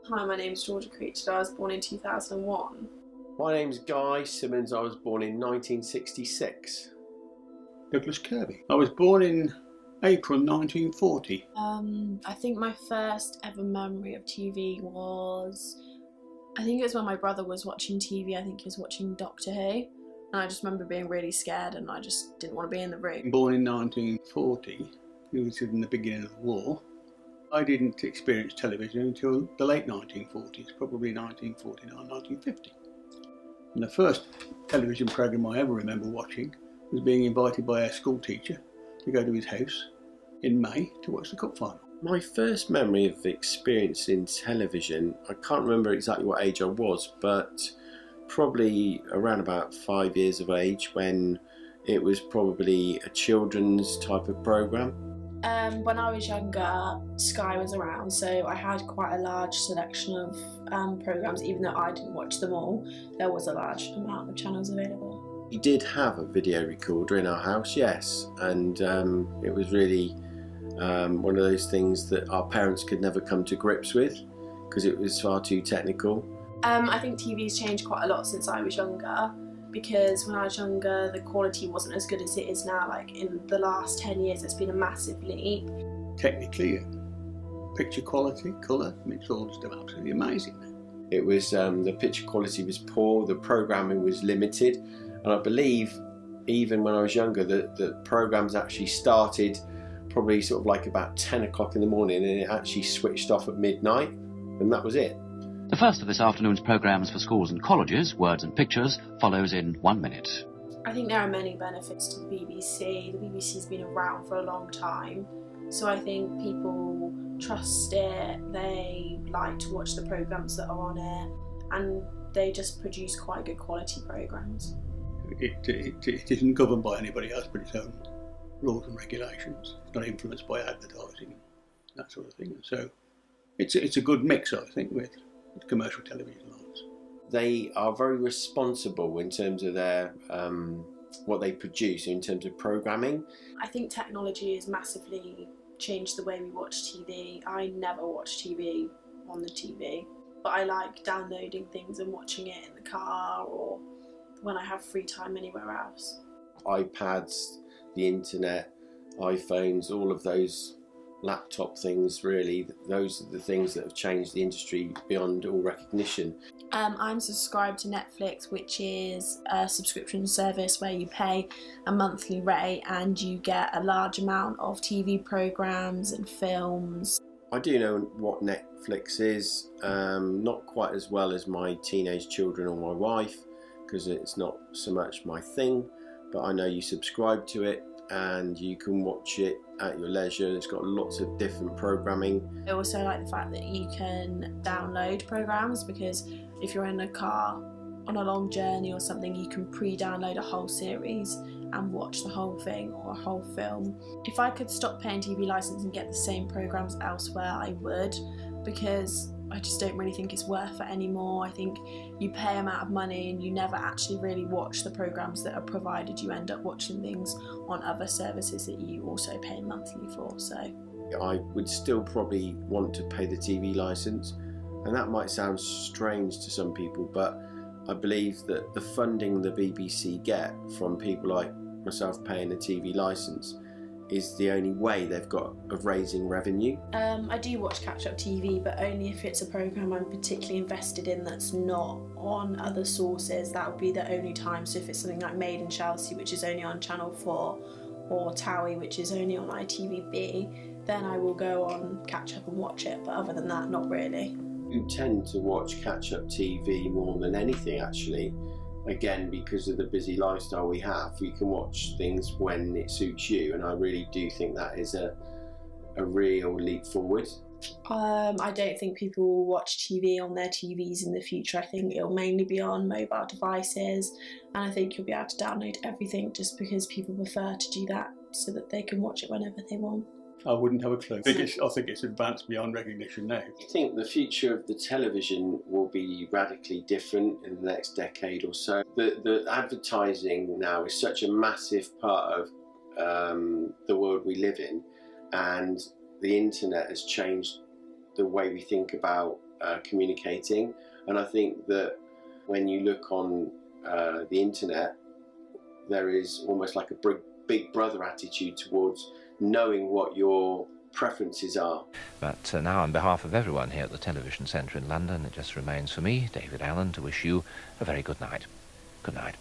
Hi, my name's Georgia Creature. I was born in 2001. My name's Guy Simmons. I was born in 1966. Douglas Kirby. I was born in April 1940. I think my first ever memory of TV was, I think it was when my brother was watching TV. I think he was watching Doctor Who. And I just remember being really scared and I just didn't want to be in the room. Born in 1940, it was in the beginning of the war. I didn't experience television until the late 1940s, probably 1949, 1950. And the first television programme I ever remember watching was being invited by our school teacher to go to his house in May to watch the cup final. My first memory of experiencing television, I can't remember exactly what age I was, but probably around about 5 years of age, when it was probably a children's type of programme. When I was younger, Sky was around, so I had quite a large selection of programmes. Even though I didn't watch them all, there was a large amount of channels available. We did have a video recorder in our house, yes, and it was really one of those things that our parents could never come to grips with because it was far too technical. I think TV's changed quite a lot since I was younger, because when I was younger the quality wasn't as good as it is now. Like in the last 10 years it's been a massive leap. Technically, picture quality, colour, it's all just absolutely amazing. It was, the picture quality was poor, the programming was limited, and I believe even when I was younger the programmes actually started probably sort of like about 10 o'clock in the morning and it actually switched off at midnight, and that was it. The first of this afternoon's programmes for schools and colleges, Words and Pictures, follows in 1 minute. I think there are many benefits to the BBC. The BBC's been around for a long time, so I think people trust it, they like to watch the programmes that are on it, and they just produce quite good quality programmes. It isn't governed by anybody else but its own rules and regulations. It's not influenced by advertising, that sort of thing. So it's a good mix, I think, with commercial television lines. They are very responsible in terms of their what they produce in terms of programming. I think technology has massively changed the way we watch TV. I never watch TV on the TV, but I like downloading things and watching it in the car or when I have free time anywhere else. iPads, the internet, iPhones, all of those laptop things, really, those are the things that have changed the industry beyond all recognition. I'm subscribed to Netflix, which is a subscription service where you pay a monthly rate and you get a large amount of TV programmes and films. I do know what Netflix is, not quite as well as my teenage children or my wife, because it's not so much my thing, but I know you subscribe to it and you can watch it at your leisure. It's got lots of different programming. I also like the fact that you can download programmes, because if you're in a car on a long journey or something, you can pre-download a whole series and watch the whole thing or a whole film. If I could stop paying TV licence and get the same programmes elsewhere, I would, because I just don't really think it's worth it anymore. I think you pay amount of money and you never actually really watch the programmes that are provided. You end up watching things on other services that you also pay monthly for. So I would still probably want to pay the TV licence, and that might sound strange to some people, but I believe that the funding the BBC get from people like myself paying a TV licence is the only way they've got of raising revenue. I do watch catch-up TV, but only if it's a programme I'm particularly invested in that's not on other sources. That would be the only time. So if it's something like Made in Chelsea, which is only on Channel 4, or Towie, which is only on ITVB, then I will go on catch-up and watch it, but other than that, not really. You tend to watch catch-up TV more than anything, actually. Again, because of the busy lifestyle we have, we can watch things when it suits you, and I really do think that is a real leap forward. I don't think people will watch TV on their TVs in the future. I think it'll mainly be on mobile devices, and I think you'll be able to download everything just because people prefer to do that so that they can watch it whenever they want. I wouldn't have a clue. I think it's advanced beyond recognition now. I think the future of the television will be radically different in the next decade or so. The advertising now is such a massive part of the world we live in, and the internet has changed the way we think about communicating. And I think that when you look on the internet, there is almost like a big brother attitude towards knowing what your preferences are. But now, on behalf of everyone here at the Television Centre in London, it just remains for me, David Allen, to wish you a very good night. Good night.